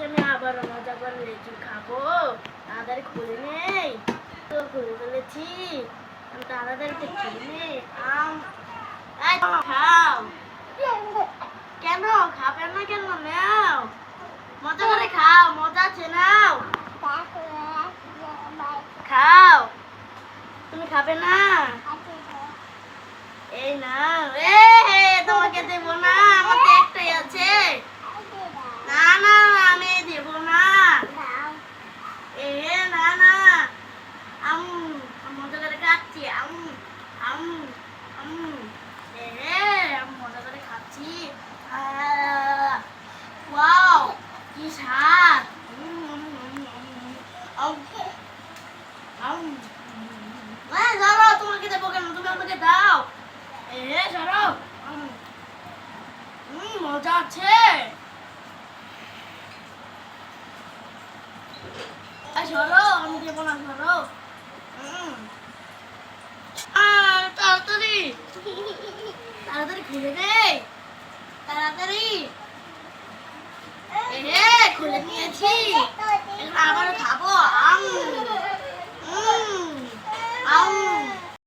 আমি আবারও মজা করে লিচু খাবো। তাড়াতাড়ি খুলে নেই, তো খুলে ফেলেছি। আমি তাড়াতাড়ি খুলে নেই। এই খাও। কেন খাবে না? কেন নাও, মজা করে খাও, মজা আছে, নাও খাও। তুমি খাবে না? এই নাও। তোমাকে দেবো না, আমার তো একটাই আছে। না না, আমি দেবো না। না না, আম মজা করে খাচ্ছি। আম আম আম আমি মজা করে খাচ্ছি। ওয়াও, কি স্বাদ! ধরো, তোমাকে দেবো কেন? তুমি আমাকে দাও। ধরো। মজা আছে। সরো, আমি দেবো না, সরো। তাড়াতাড়ি তাড়াতাড়ি খুলে দে, তাড়াতাড়ি। খুলে নিয়েছি।